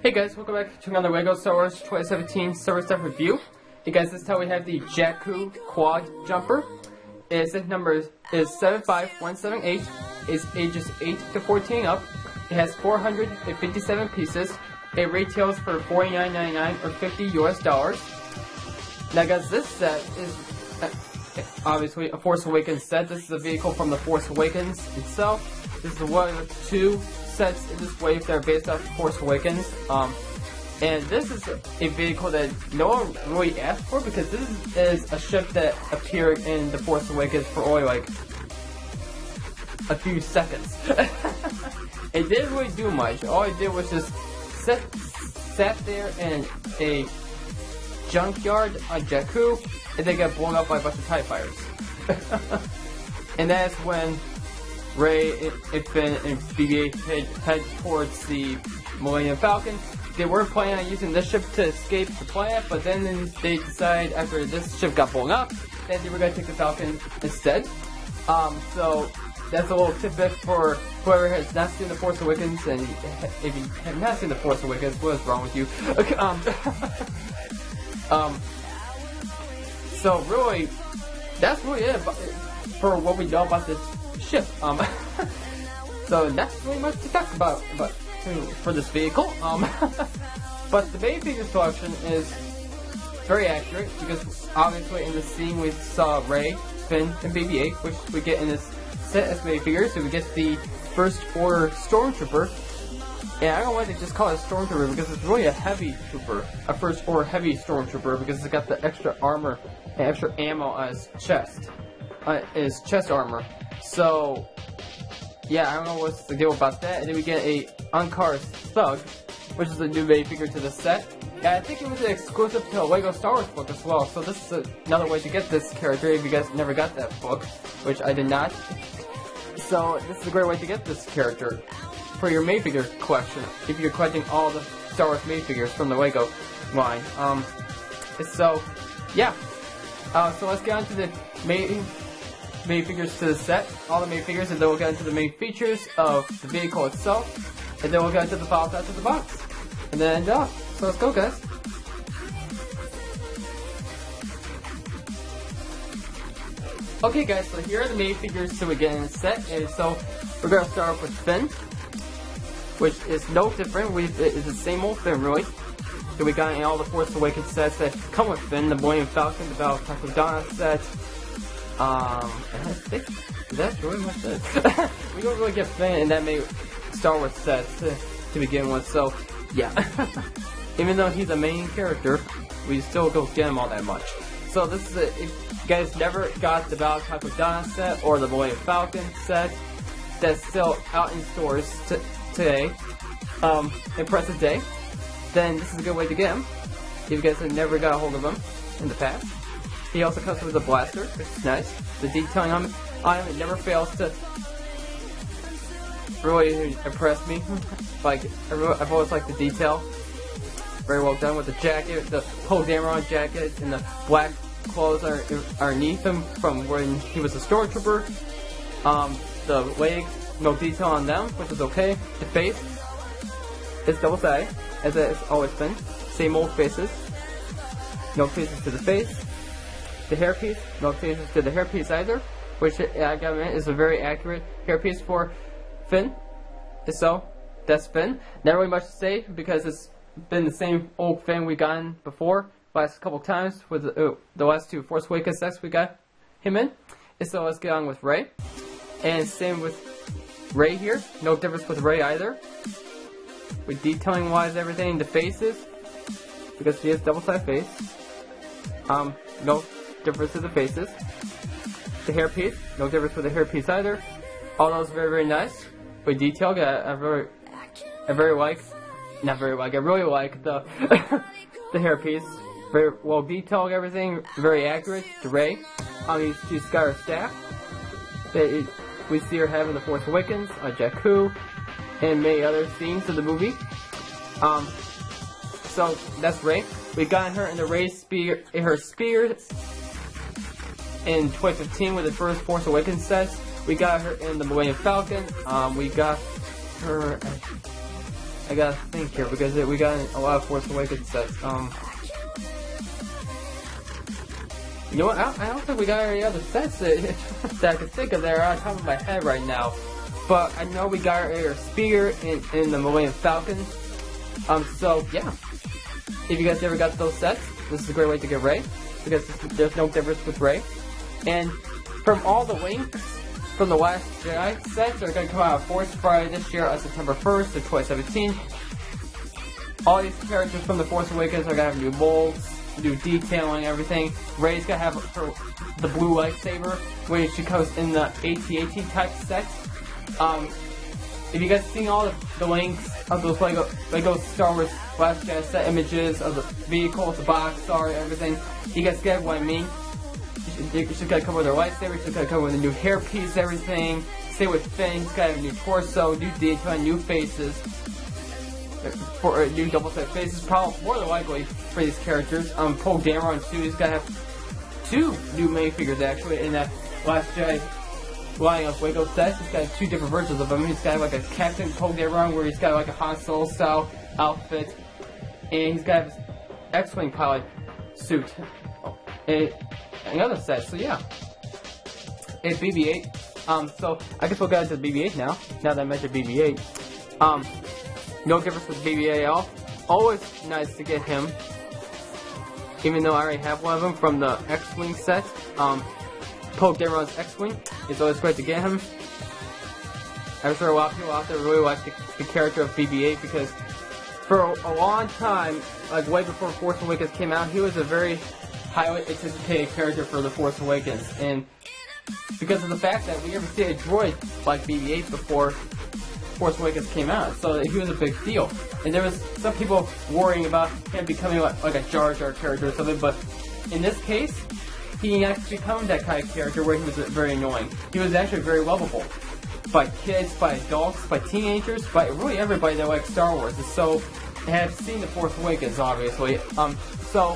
Hey guys, welcome back to another LEGO Star Wars 2017 Star Wars Stuff review. Hey guys, this time we have the Jakku Quadjumper. Its number is 75178. It's ages 8 to 14 up. It has 457 pieces. It retails for $49.99 or $50 US. Now guys, this set is obviously a Force Awakens set. This is a vehicle from the Force Awakens itself. This is one of the two sets in this wave that are based off Force Awakens. And this is a vehicle that no one really asked for because this is a ship that appeared in the Force Awakens for only like a few seconds. It didn't really do much. All it did was just sat there in a junkyard on Jakku, and they got blown up by a bunch of TIE fighters. And that's when Rey, Finn, and BB-8 head towards the Millennium Falcon. They were planning on using this ship to escape the planet, but then they decided after this ship got blown up that they were going to take the Falcon instead. So that's a little tidbit for whoever has not seen the Force Awakens, and if you have not seen the Force Awakens, what is wrong with you? Okay, so really, that's really it for what we know about this ship. So that's really much to talk about for this vehicle. But the minifigure selection is very accurate because obviously in the scene we saw Rey, Finn, and BB-8, which we get in this set as minifigures. So we get the First Order Stormtrooper, and I don't like to just call it a Stormtrooper because it's really a heavy trooper, a First Order heavy Stormtrooper, because it's got the extra armor and extra ammo on his chest, armor. So yeah, I don't know what's the deal about that. And then we get a Uncar's Thug, which is a new minifigure to the set. And I think it was an exclusive to a LEGO Star Wars book as well. So this is another way to get this character if you guys never got that book, which I did not. So this is a great way to get this character for your minifigure collection if you're collecting all the Star Wars minifigures from the LEGO line. So yeah. So let's get on to the minifigures to the set, all the minifigures, and then we'll get into the main features of the vehicle itself, and then we'll get into the files out of the box, and then end off. So let's go, guys. Okay, guys, so here are the minifigures to we get in the set, and so we're going to start off with Finn, which is no different. It's the same old Finn, really, that we got in all the Force Awakens sets that come with Finn, the Millennium Falcon, the Battle of Takodana set. I think that's really much it. We don't really get Finn in that many Star Wars sets to begin with, so yeah. Even though he's a main character, we still don't get him all that much. So this is if you guys never got the Battle of Takodana set or the Millennium Falcon set, that's still out in stores today, in present day, then this is a good way to get him. If you guys have never got a hold of him in the past. He also comes with a blaster, which is nice. The detailing on him, it never fails to really impress me. Like, I've always liked the detail. Very well done with the jacket, the whole Dameron jacket, and the black clothes underneath him from when he was a stormtrooper. The legs, no detail on them, which is okay. The face is double-sided, as it's always been. Same old faces. No faces to the face. The hairpiece, no changes to the hairpiece either, which I gotta admit is a very accurate hairpiece for Finn. So, that's Finn. Not really much to say because it's been the same old Finn we've gotten before, last couple times with the last two Force Awakens sets we got him in. And so let's get on with Rey. And same with Rey here, no difference with Rey either. With detailing wise everything, the faces, because she has double-sided face. No difference to the faces. The hairpiece, no difference with the hairpiece either. All those very, very nice. With detail, I really like the the hairpiece. Very well detailed, everything, very accurate. The Rey, she's got her staff that we see her having the Force Awakens, Jakku, and many other scenes of the movie. So that's Rey. We got her in the Rey spear, her spear. In 2015 with the first Force Awakens sets. We got her in the Millennium Falcon. We got her I gotta think here because we got a lot of Force Awakens sets. You know what? I don't think we got any other sets that I can think of that are on top of my head right now. But I know we got our spear in the Millennium Falcon. So yeah. If you guys ever got those sets, this is a great way to get Rey, because there's no difference with Rey. And from all the links from the Last Jedi sets are going to come out on Force Friday this year on September 1st of 2017. All these characters from the Force Awakens are going to have new molds, new detailing, everything. Rey's going to have the blue lightsaber, which she comes in the AT-AT type set. If you guys seen all the links of those Lego Star Wars Last Jedi set images of the vehicles, the box art, everything, you guys get what I mean. You should gotta come with their lightsaber, you should gotta come with a new hairpiece, everything. Same with Finn, he's got a new torso, new detailing, new faces. For new double-set faces, probably more than likely for these characters. Poe Dameron too, he's gotta have 2 new minifigures actually in that Last Jedi line of Lego sets. He's got 2 different versions of him. He's got like a Captain Poe Dameron where he's got like a Han Solo style outfit, and he's got his X-Wing pilot suit. And another set, so yeah. It's BB-8. So I guess we'll go into the BB-8 now that I mentioned BB-8. No difference with BB-8 at all. Always nice to get him, even though I already have one of them from the X-Wing set. Poe Dameron's X-Wing. It's always great to get him. I'm sure a lot of people out there really like the character of BB-8 because for a long time, like way before Force Awakens came out, he was a very highly anticipated character for the Force Awakens. And because of the fact that we never see a droid like BB-8 before Force Awakens came out, so he was a big deal. And there was some people worrying about him becoming like a Jar Jar character or something, but in this case, he actually became that kind of character where he was very annoying. He was actually very lovable by kids, by adults, by teenagers, by really everybody that likes Star Wars. And so, have seen the Force Awakens, obviously. So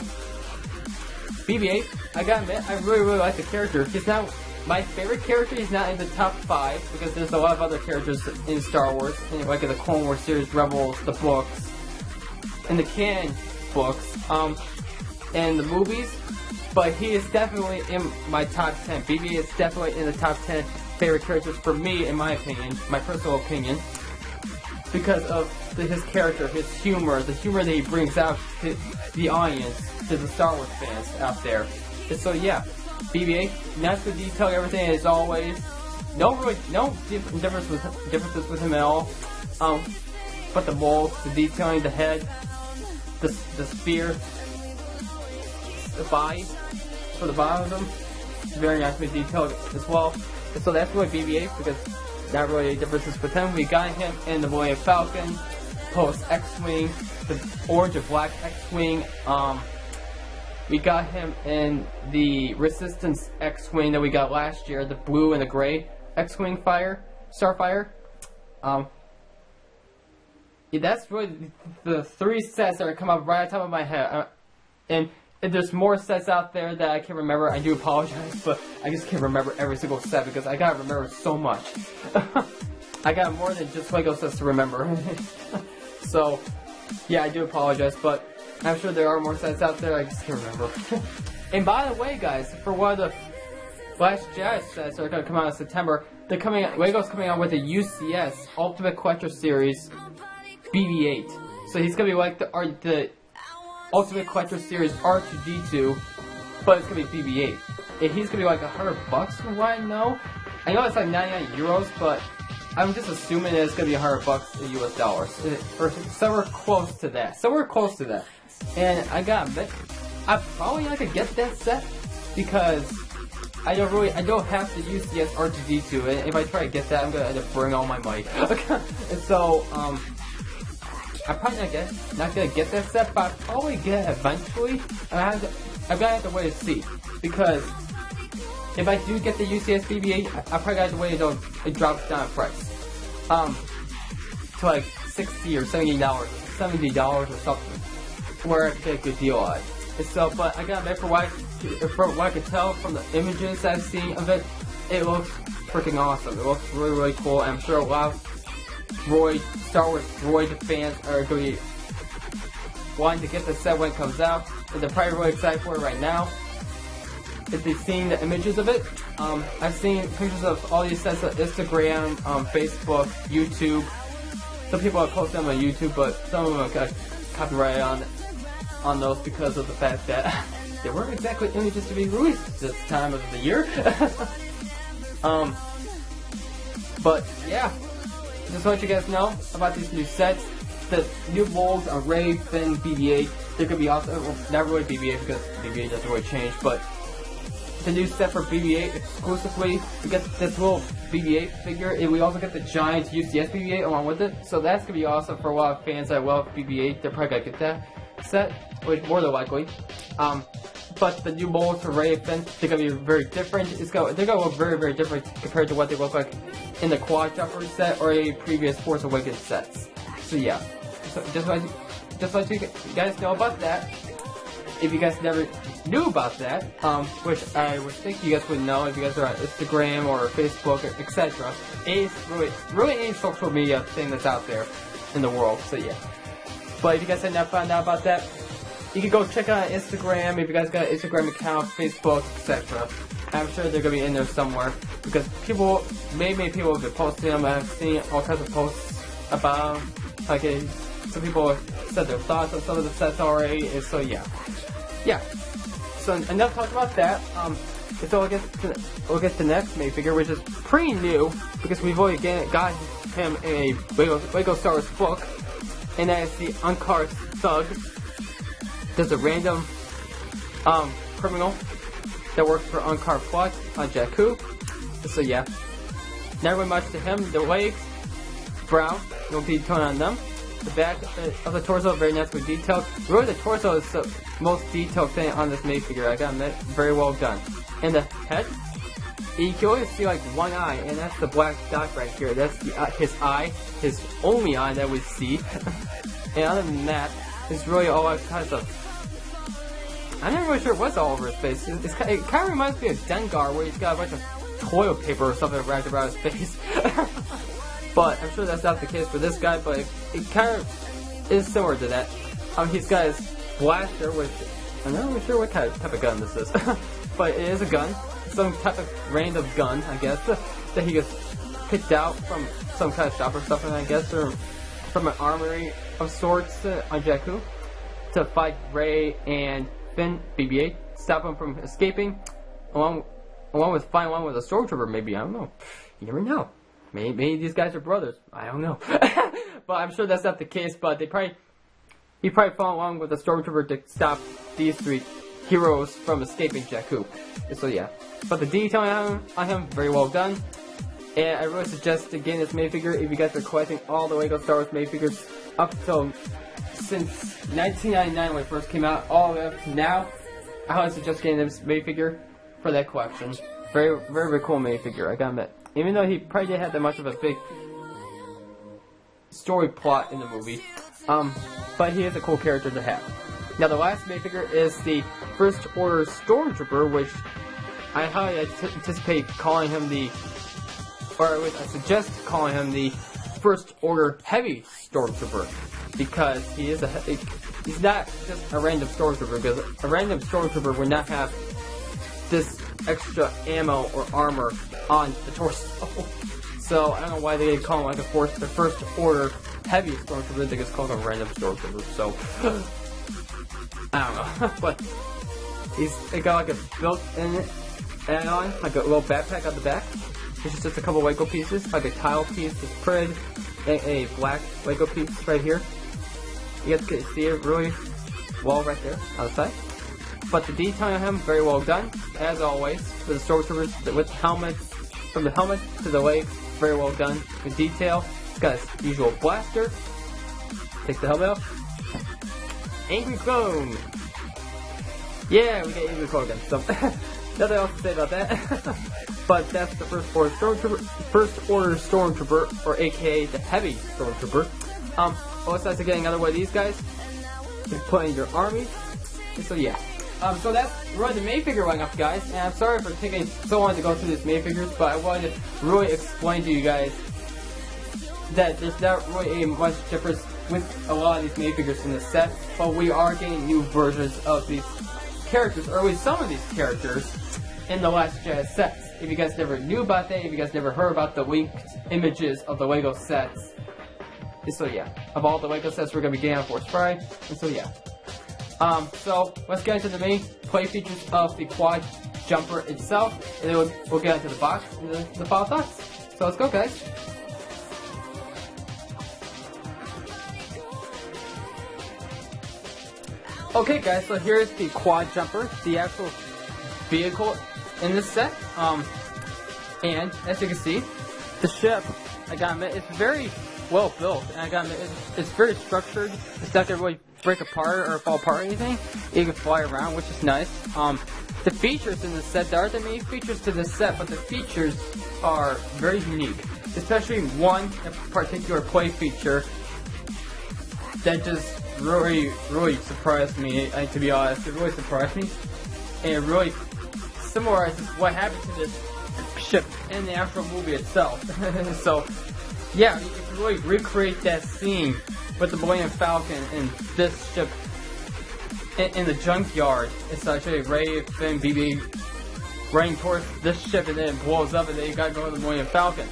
BB-8, I gotta admit, I really like the character. He's not my favorite character. He's not in the top 5 because there's a lot of other characters in Star Wars, like in the Clone Wars series, Rebels, the books, and the canon books, and the movies. But he is definitely in my top 10. BB is definitely in the top 10 favorite characters for me, in my opinion, my personal opinion, because of his character, his humor, the humor that he brings out to the audience, to the Star Wars fans out there. And so yeah, BB-8, nice with detail, everything as always. No differences with him at all. But the molds, the detailing, the head, the spear, the body for the bottom of them, very nicely detailed as well. And so that's really BB-8 because not really any differences with him. We got him in the Millennium Falcon, Poe's X-Wing, the orange and black X-Wing. We got him in the Resistance X-Wing that we got last year, the blue and the gray X-Wing Starfire. Yeah, that's really the 3 sets that are come up right on top of my head. And if there's more sets out there that I can't remember, I do apologize, but I just can't remember every single set because I gotta remember so much. I got more than just Lego sets to remember. So, yeah, I do apologize, but I'm sure there are more sets out there, I just can't remember. And by the way, guys, for one of the Last Jedi sets that are going to come out in September, Lego's coming out with a UCS, Ultimate Collector Series, BB-8. So he's going to be like the Ultimate Collector Series R2-D2, but it's going to be BB-8. And he's going to be like $100 from what I know. I know it's like 99 euros, but I'm just assuming that it's going to be $100 in US dollars. Or somewhere close to that. Somewhere close to that. And I gotta admit, I'm probably not gonna get that set because I don't have to use the R2-D2, and if I try to get that, I'm gonna end up burning all my money. And so, I'm probably not gonna get that set, but I'll probably get it eventually. I'm gonna have to wait and see, because if I do get the UCS BB-8, I probably have to wait until it drops down in price, to like $60 or $70 or something, where I can get a good deal on it. And so, but I gotta admit, from what I can tell from the images I've seen of it, it looks freaking awesome. It looks really, really cool, and I'm sure a lot of Star Wars droid fans are going to be wanting to get the set when it comes out, and they're probably really excited for it right now. If they've seen the images of it, I've seen pictures of all these sets on Instagram, Facebook, YouTube. Some people have posted them on YouTube, but some of them got copyrighted on those because of the fact that they weren't exactly images to be released this time of the year. But yeah, just want you guys know about these new sets. The new molds are Rey, Finn, BB-8. They're gonna be also, well, not really BB-8 because BB-8 doesn't really change, but the new set for BB-8 exclusively. We get this little BB-8 figure, and we also get the giant UCS BB-8 along with it. So that's gonna be awesome for a lot of fans that love BB-8. They're probably gonna get that set, which more than likely. But the new molds for Rey and Finn, they're gonna be very different. They're gonna look very, very different compared to what they look like in the Quadjumper set or a previous Force Awakens sets. So yeah, so just let you guys know about that. If you guys never knew about that, which I would think you guys would know if you guys are on Instagram or Facebook, etc. Really any social media thing that's out there in the world. So yeah. But if you guys had not found out about that, you can go check out Instagram. If you guys got an Instagram account, Facebook, etc. I'm sure they're gonna be in there somewhere because many people have been posting them. I've seen all kinds of posts about them. Like some people said their thoughts on some of the sets already. And so yeah. So enough talk about that. So we'll get to the next minifigure, which is pretty new because we've already got him in a Lego Star Wars book, and that is the Unkar Thug. There's a random criminal that works for Unkar Plot on Jakku. So yeah, not really much to him. The legs, brown, no detail on them. The back of the torso, very nicely detailed. Really, the torso is the most detailed thing on this minifigure. I gotta admit, very well done. And the head, you can only see like one eye, and that's the black dot right here. That's his eye, his only eye that we see. And other than that, it's really all kinds of. I'm not really sure what's all over his face. It kind of reminds me of Dengar, where he's got a bunch of toilet paper or something wrapped around his face. But I'm sure that's not the case for this guy, but it kind of is similar to that. He's got his blaster, which I'm not really sure what type of gun this is. But it is a gun. Some type of random gun, I guess, that he gets picked out from some kind of shop or something, I guess, or from an armory of sorts on Jakku to fight Rey and Finn, BB-8, stop him from escaping, along with find one with a stormtrooper, maybe, I don't know. You never know. Maybe these guys are brothers. I don't know. But I'm sure that's not the case, but he probably fought along with a stormtrooper to stop these three heroes from escaping Jakku. So yeah. But the detailing on him, very well done. And I really suggest getting this minifigure if you guys are collecting all the Lego Star Wars minifigures up till since 1999 when it first came out, all the way up to now. I highly suggest getting this minifigure for that collection. Very, very, very cool minifigure, I gotta admit. Even though he probably didn't have that much of a big story plot in the movie, but he is a cool character to have. Now the last minifigure is the First Order Stormtrooper, which I highly anticipate calling him I suggest calling him the First Order Heavy Stormtrooper, because he's not just a random Stormtrooper, because a random Stormtrooper would not have this extra ammo or armor on the torso. So I don't know why they call him like the First Order Heavy Stormtrooper. They just call him a random Stormtrooper. So I don't know, but they got like a built-in add-on, like a little backpack on the back. It's just a couple Lego pieces, like a tile piece, this printed, and a black Lego piece right here. You guys can see it really well right there on the side. But the detailing on him, very well done, as always. For the stormtroopers with helmets, from the helmet to the legs, very well done. With detail, it's got his usual blaster. Take the helmet off. Angry Clone! Yeah, we get Angry Clone again. So, nothing else to say about that. But that's the First Order Stormtrooper, or aka the Heavy Stormtrooper. Besides getting another one of these guys, you can put in your army. And so yeah. So that's really the minifigure lineup, guys. And I'm sorry for taking so long to go through these minifigures, but I wanted to really explain to you guys that there's not really a much difference with a lot of these minifigures in the set, but we are getting new versions of these characters, or at least some of these characters, in the Last Jedi sets. If you guys never knew about that, if you guys never heard about the leaked images of the LEGO sets, and so yeah, of all the LEGO sets we're going to be getting on Force Friday, and so yeah. So let's get into the main play features of the Quadjumper itself, and then we'll get into the box and the final thoughts. So let's go, guys. Okay, guys, so here's the Quadjumper, the actual vehicle in this set. And as you can see, the ship, I gotta admit, it's very well built, and I gotta admit, it's very structured. It's not gonna really break apart or fall apart or anything. You can fly around, which is nice. The features in the set, there aren't that many features to this set, but the features are very unique. Especially one particular play feature that just really surprised me, to be honest. It really surprised me, and it really summarizes what happened to this ship in the actual movie itself. So, yeah, you can really recreate that scene with the Millennium Falcon and this ship in the junkyard. It's actually Rey, Finn, BB running towards this ship, and then it blows up, and then you gotta go to the Millennium Falcon.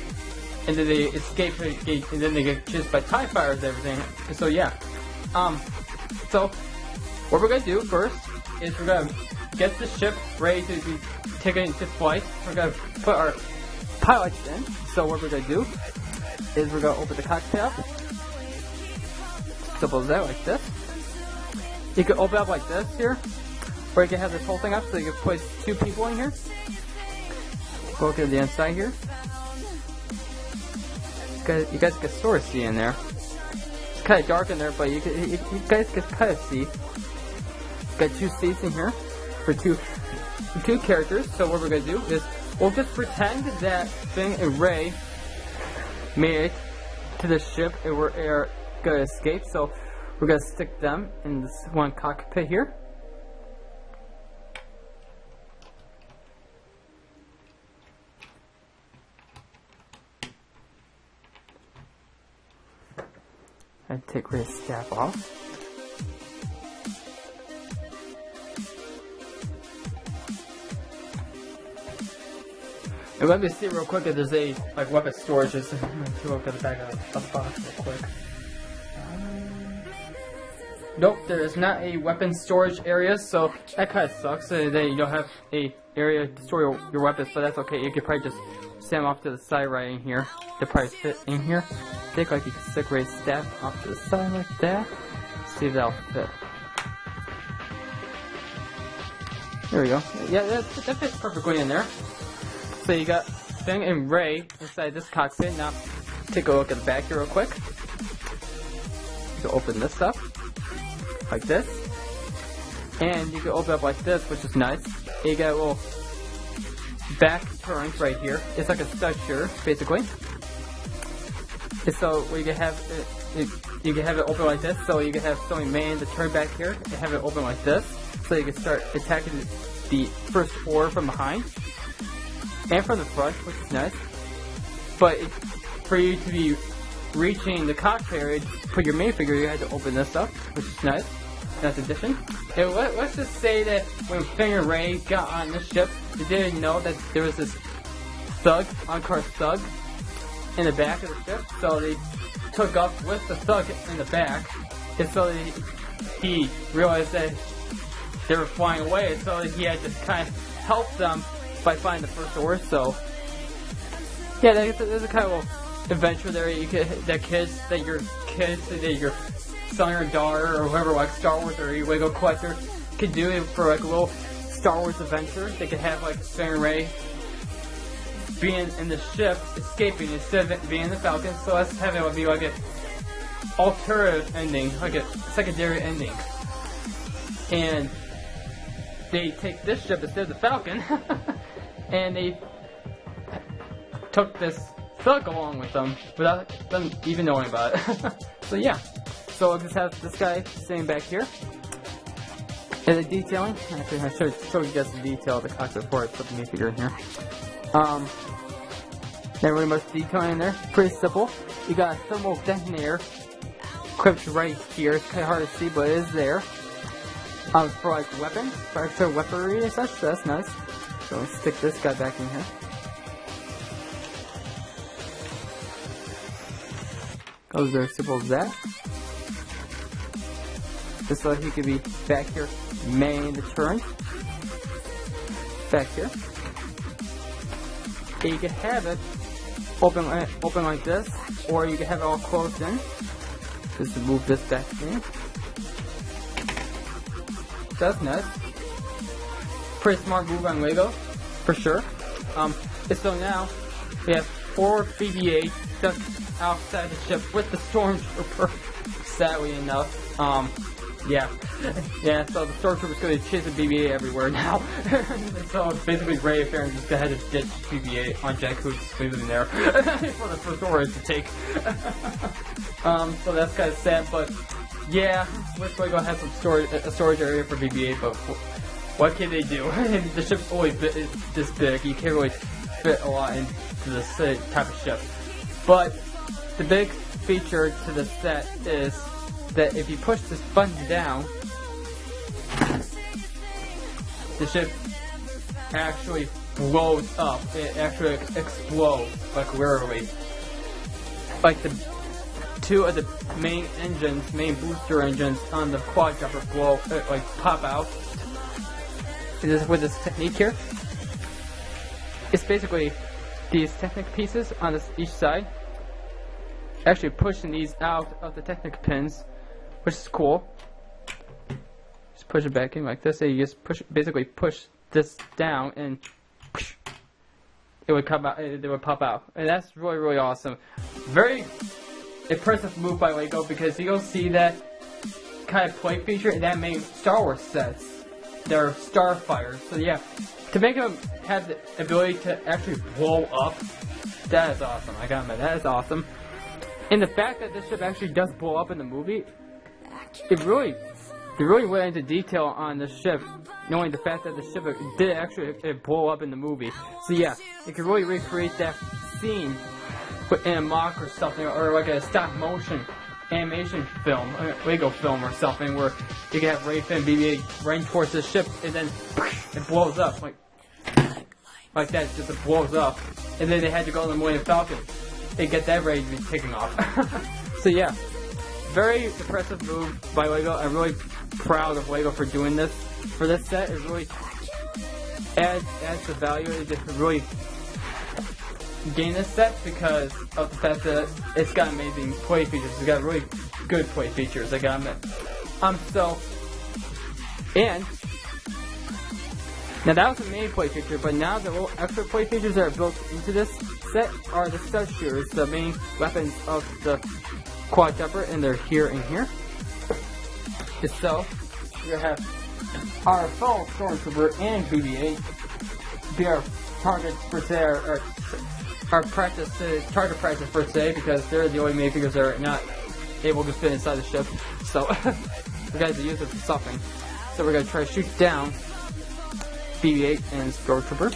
And then they escape, and then they get chased by TIE fighters and everything. And so, yeah. So, what we're gonna do first is we're gonna get the ship ready to be taken into flight. We're gonna put our pilots in. So what we're gonna do is we're gonna open the cockpit up. Simple as that, like this. You can open up like this here, or you can have this whole thing up so you can place 2 people in here. Go look at the inside here. You guys can sort of see in there. It's kind of dark in there, but you guys can kind of see. Got 2 seats in here for two characters. So what we're gonna do is we'll just pretend that Finn and Rey made it to the ship and we're gonna escape. So we're gonna stick them in this one cockpit here. I take Rey's staff off. And let me see real quick if there's a weapon storage. Just look at the back of the box real quick. Nope, there is not a weapon storage area, so that kind of sucks. Then you don't have a area to store your weapons, but that's okay. You could probably just stand them off to the side right in here. They'll probably fit in here. I think you can stick Rey's staff off to the side like that. See if that'll fit. There we go. Yeah, that fits perfectly in there. So you got Finn and Rey inside this cockpit. Now, take a look at the back here real quick. You can open this up like this, and you can open up like this, which is nice. And you got a little back turns right here. It's like a structure, basically. And so you can have it open like this. So you can have something made to turn back here and have it open like this. So you can start attacking the first order from behind. And from the front, which is nice. But for you to be reaching the cockpit area, put your minifigure, you had to open this up, which is nice. Nice addition. And let's just say that when Finn and Rey got on this ship, they didn't know that there was this on-car thug in the back of the ship. So they took off with the thug in the back. And so he realized that they were flying away, and so he had to kind of help them by finding the first order. So yeah, there's a kind of little adventure there. You could that your son or daughter or whoever likes Star Wars or a LEGO collector could do it for like a little Star Wars adventure. They could have like Finn and Rey being in the ship escaping instead of being in the Falcon. So let's have it be like an alternative ending, like a secondary ending. And they take this ship instead of the Falcon, and they took this thug along with them without them even knowing about it. So yeah, so I just have this guy sitting back here. And the detailing, actually I should show you guys the detail of the cockpit before I put the minifigure in here. Not really much detailing in there, pretty simple. You got a thermal detonator equipped right here. It's kind of hard to see, but it is there. For like weapons, for extra weaponry and such, so that's nice. So let's stick this guy back in here. Goes there, simple as that. Just so he could be back here, manning the turret. Back here. And you can have it open like this, or you can have it all closed in. Just to move this back in. That's nice. Pretty smart move on Lego, for sure. So now we have 4 BB-8 just outside the ship with the Stormtrooper. Sadly enough, yeah. So the Stormtrooper's going to chase a BB-8 everywhere now. So basically, Ray and Farron just had to ditch BB-8 on Jakku, just leave him there for the First Order to take. So that's kind of sad, but yeah, wish Lego had some storage area for BB-8, but what can they do? The ship's always this big. You can't really fit a lot into this type of ship. But the big feature to the set is that if you push this button down, the ship actually blows up. It actually explodes, like literally. Like the 2 of the main booster engines on the Quadjumper blow, like pop out. With this technique here, it's basically these Technic pieces on each side, actually pushing these out of the Technic pins, which is cool. Just push it back in like this, and you just basically push this down, and it would come out. It would pop out, and that's really awesome. Very impressive move by Lego, because you don't see that kind of plate feature in that many Star Wars sets. They're Starfighters, so yeah, to make them have the ability to actually blow up, that is awesome. I gotta admit, that is awesome. And the fact that this ship actually does blow up in the movie, they really went into detail on the ship, knowing the fact that the ship did actually blow up in the movie. So yeah, you can really recreate that scene in a mock or something, or like a stop motion animation film, Lego film or something, where you can have Ray Finn BB-8 running towards the ship, and then it blows up like that. Just it blows up, and then they had to go on the Millennium Falcon and get that ready to be taken off. So yeah, very impressive move by Lego. I'm really proud of Lego for doing this for this set. It really adds the value. It just really gain this set because of the fact that it's got amazing play features. It's got really good play features. I gotta admit. And now that was the main play feature, but now the little extra play features that are built into this set are the stud shooters, the main weapons of the Quadjumper, and they're here and here. So we're gonna have our fellow Stormtrooper and BB-8 be our targets for today, our target practice for today, because they're the only minifigures that are not able to fit inside the ship. So we guys use it for something. So we're gonna try to shoot down BB-8 and Stormtrooper.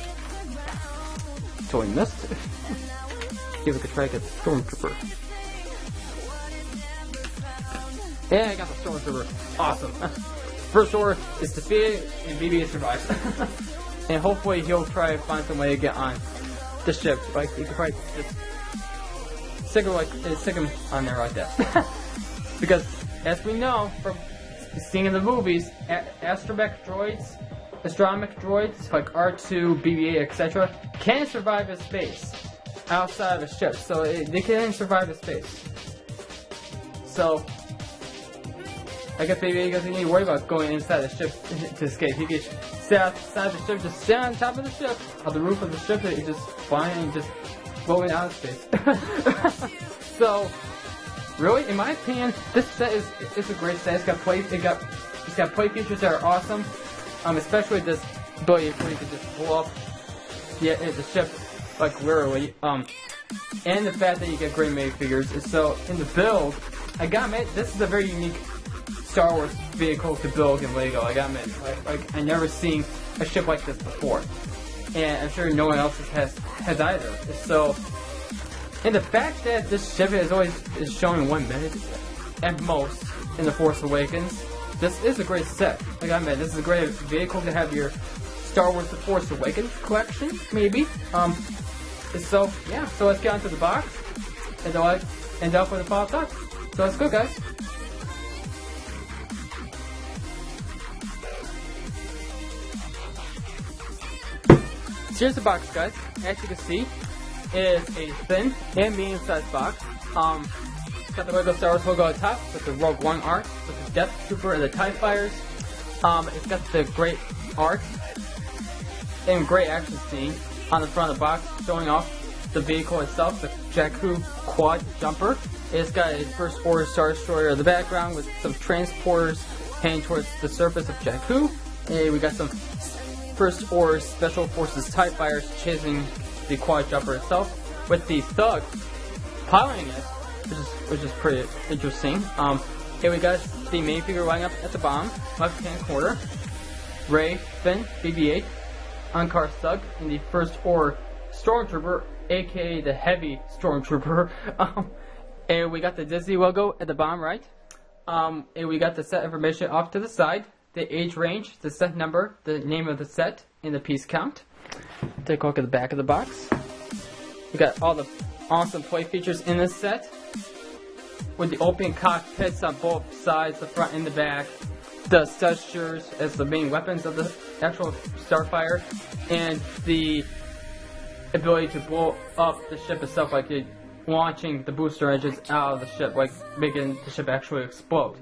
Totally missed. Give it a try to get the Stormtrooper. And I got the Stormtrooper. Awesome. First order is defeated and BB-8 survives. And hopefully he'll try to find some way to get on the ship. Like, you can probably just stick him on there like that. Because, as we know from seeing in the movies, astromech droids like R2, BB-8, etc., can survive in space outside of a ship. So they can survive in space. So I guess BB-8 doesn't need to worry about going inside the ship to escape. He can stay outside the ship, just stay on top of the ship, on the roof of the ship, and just flying and just floating out of space. So, really, in my opinion, this set is a great set. It's got play features that are awesome. Especially this ability where you can just blow up the ship, like literally. And the fact that you get great minifigures. So in the build, I gotta admit, this is a very unique Star Wars vehicle to build in Lego. I gotta admit, like I never seen a ship like this before, and I'm sure no one else has either. So And the fact that this ship is showing 1 minute at most in the Force Awakens, this is a great set. Like I meant, this is a great vehicle to have your Star Wars The Force Awakens collection, maybe. So yeah, so let's get onto the box, and then I'll end up with a final thought. So let's go, guys. So here's the box, guys. As you can see, it is a thin and medium-sized box. It's got the Lego Star Wars logo at the top with the Rogue One art, with the Death Trooper and the TIE Fighters. It's got the great art and great action scene on the front of the box, showing off the vehicle itself, the Jakku Quadjumper. It's got a First Order Star Destroyer in the background with some transporters heading towards the surface of Jakku. And we got some First Order Special Forces TIE Fighters chasing the Quadjumper itself, with the Thug piloting it, which is pretty interesting. Here we got the minifigure lining up at the bottom, left-hand corner. Rey, Finn, BB-8, Unkar Thug, and the First Order Stormtrooper, aka the Heavy Stormtrooper. And we got the Disney logo at the bottom right. And we got the set information off to the side, the age range, the set number, the name of the set, and the piece count. Take a look at the back of the box. We got all the awesome play features in this set, with the open cockpits on both sides, the front and the back, the Stutchers as the main weapons of the actual Starfighter, and the ability to blow up the ship itself, like launching the booster engines out of the ship, like making the ship actually explode.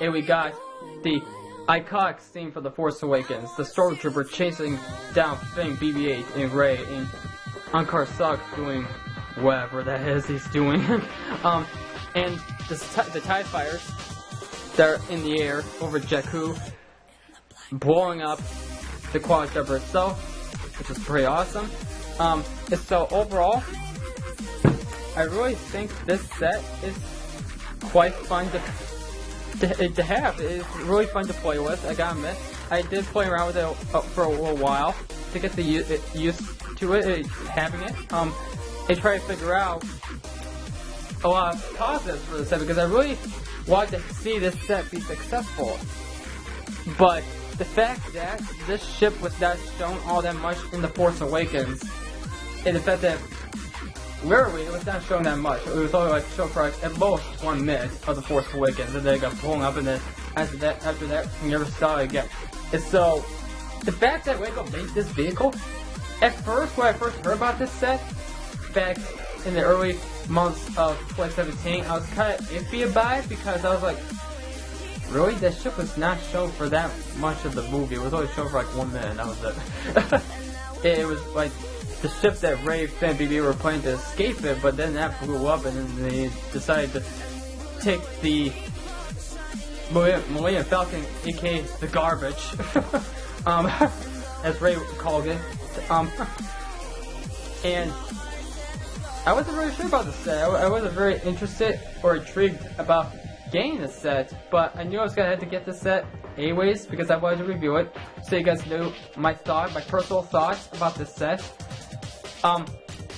And we got the iconic scene for The Force Awakens, the Stormtrooper chasing down Finn, BB-8, and Rey, and Unkar Thug doing whatever that is he's doing. And the TIE Fighters, they're in the air over Jakku, blowing up the Quadjumper itself, which is pretty awesome. So overall, I really think this set is quite fun to have. It's really fun to play with, I gotta admit. I did play around with it for a little while to get the used to it, having it. I try to figure out a lot of positives for the set, because I really wanted to see this set be successful. But the fact that this ship was not shown all that much in The Force Awakens, and the fact that literally it was not shown that much. It was only like shown for like at most 1 minute of The Force Awakens, and then it got blown up, and then after that we never saw it again. And so the fact that Lego made this vehicle, at first when I first heard about this set back in the early months of 2017, I was kind of iffy about it, because I was like, really? That ship was not shown for that much of the movie. It was only shown for like 1 minute, and that was it. It was like the ship that Rey, Finn, BB were planning to escape it, but then that blew up, and then they decided to take the Millennium Falcon, aka the garbage, as Rey called it. And I wasn't really sure about the set. I wasn't very interested or intrigued about getting the set, but I knew I was gonna have to get the set anyways, because I wanted to review it, so you guys knew my personal thoughts about this set.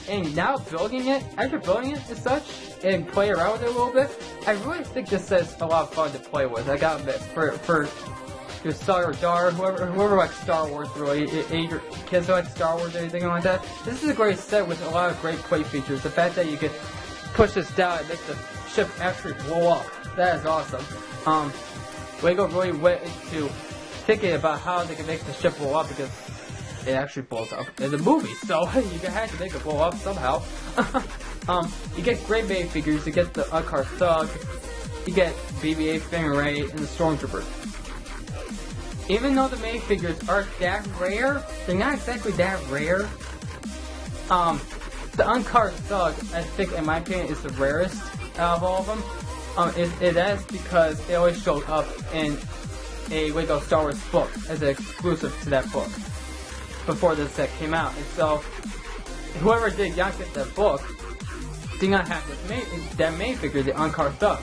And now building it, after building it as such, and play around with it a little bit, I really think this set's a lot of fun to play with. I gotta admit, for your son or daughter, whoever likes Star Wars, really, kids who like Star Wars or anything like that, this is a great set with a lot of great play features. The fact that you can push this down and make the ship actually blow up, that is awesome. Lego really went into thinking about how they can make the ship blow up, because it actually blows up in the movie, so you have to make it blow up somehow. You get great minifigures, you get the Unkar Thug, you get BB-8, Finn, Rey, and the Stormtroopers. Even though the minifigures aren't that rare, they're not exactly that rare. The Unkar Thug, I think, in my opinion, is the rarest out of all of them. It is because it always showed up in a Lego Star Wars book as an exclusive to that book before this set came out. And so, whoever did not get that book did not have that minifigure, the Unkar Thug.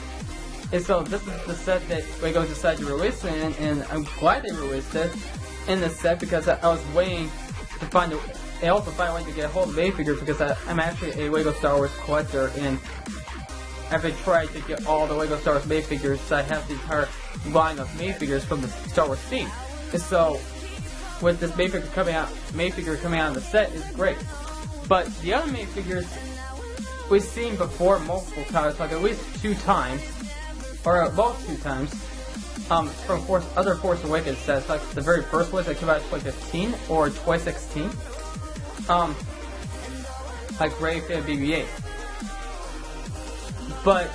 And so this is the set that Lego decided to release it in, and I'm glad they released it in this set, because I was waiting to find I also finally went to get a hold of minifigures because I'm actually a LEGO Star Wars collector, and I've been trying to get all the LEGO Star Wars minifigures, so I have the entire line of minifigures from the Star Wars theme. And so, with this minifigure coming out of the set is great. But the other minifigures we've seen before multiple times, like at least 2 times, or at most 2 times, from other Force Awakens sets, like the very first ones that came out in 2015 or 2016, like Rey, Finn, BB-8. But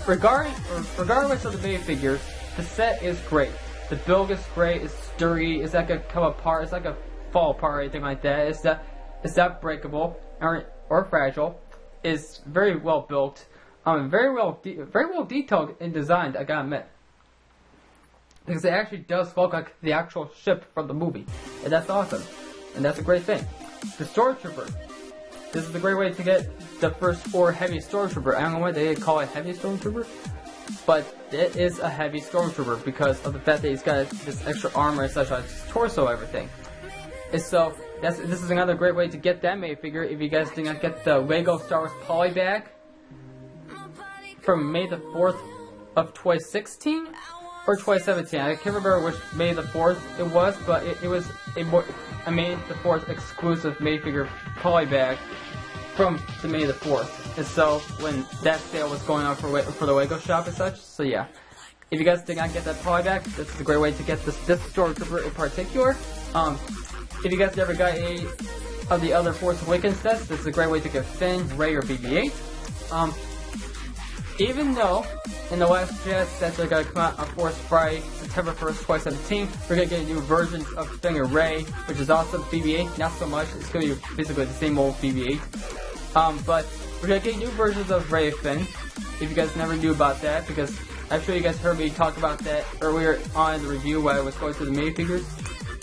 regardless of the minifigures, the set is great. The build is great. It's sturdy. It's not gonna come apart. It's not gonna fall apart or anything like that. It's not breakable or fragile. It's very well built. Very well detailed and designed, I gotta admit. Because it actually does look like the actual ship from the movie. And that's awesome. And that's a great thing. The Stormtrooper. This is a great way to get the first 4 heavy Stormtrooper. I don't know why they call it heavy Stormtrooper, but it is a heavy Stormtrooper because of the fact that he's got this extra armor and such on his torso and everything. And so, this is another great way to get that minifigure if you guys did not get the LEGO Star Wars Poly Bag from May the 4th of 2016 or 2017. I can't remember which May the 4th it was, but it was a May the 4th exclusive minifigure Poly Bag from the May the 4th. And so, when that sale was going on for the LEGO shop and such, so yeah. If you guys did not get that Poly Bag, this is a great way to get this Stormtrooper in particular. If you guys never got any of the other Force Awakens sets, this is a great way to get Finn, Rey, or BB-8. Even though in the Last Jedi sets are going to come out on Force Friday, September 1st, 2017, we're going to get new versions of Finn and Rey, which is awesome. BB-8, not so much. It's going to be basically the same old BB-8. But we're going to get new versions of Rey and Finn, if you guys never knew about that, because I'm sure you guys heard me talk about that earlier on in the review while I was going through the minifigures.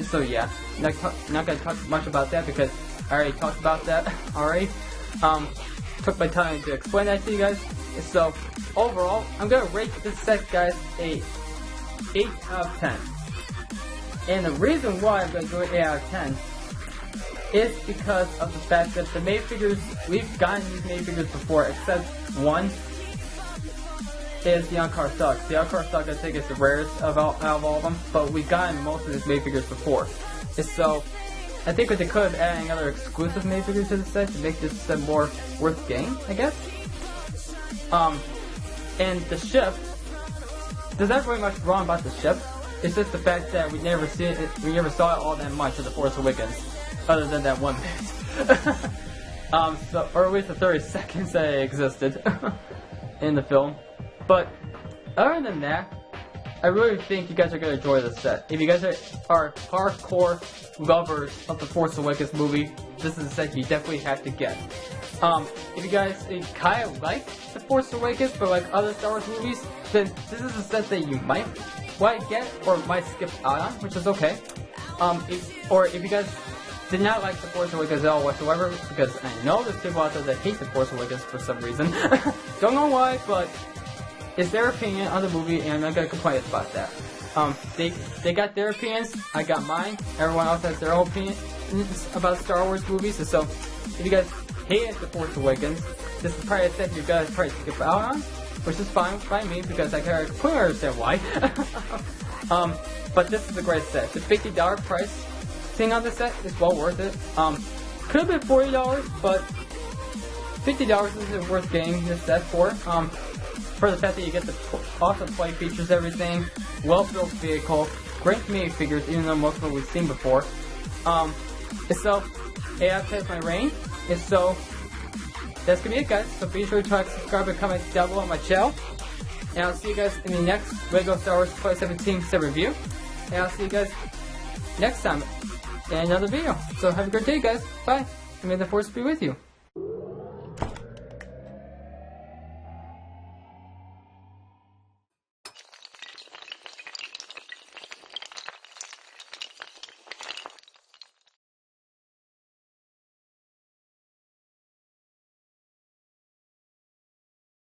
So yeah, not going to talk much about that because I already talked about that already. Took my time to explain that to you guys. So overall, I'm going to rate this set, guys, a 8 out of 10. And the reason why I'm going to do it 8 out of 10 is because of the fact that the minifigures, we've gotten these minifigures before, except one is the on-car stock. The on-car stock, I think, is the rarest out of all of them, but we've gotten most of these minifigures before. And so, I think what they could have added another exclusive minifigure to the set to make this set more worth getting, I guess. And the ship, there's not really much wrong about the ship. It's just the fact that we never saw it all that much in the Force Awakens, other than that 1 minute. Or at least the 30 seconds that it existed in the film. But other than that, I really think you guys are going to enjoy this set. If you guys are hardcore lovers of the Force Awakens movie, this is a set you definitely have to get. If you guys kind of like the Force Awakens, but like other Star Wars movies, then this is a set that you might get or might skip out on, which is okay. If you guys did not like the Force Awakens at all whatsoever, because I know there's people out there that hate the Force Awakens for some reason. Don't know why, but it's their opinion on the movie, and I'm not gonna complain about that. They got their opinions, I got mine. Everyone else has their own opinions about Star Wars movies. And so, if you guys hated the Force Awakens, this is probably a set you guys probably skip out on, which is fine by me because I can completely understand why. But this is a great set. The $50 price thing on this set is well worth it. Could have been $40, but $50 isn't worth getting this set for. For the fact that you get the awesome play features, everything, well-built vehicle, great minifigures, even though most of them we've seen before. And so, 8 out of 10 is my rating. And so, that's gonna be it, guys. So be sure to subscribe and comment down below on my channel. And I'll see you guys in the next LEGO Star Wars 2017 set review. And I'll see you guys next time in another video. So have a great day, guys. Bye. And may the Force be with you.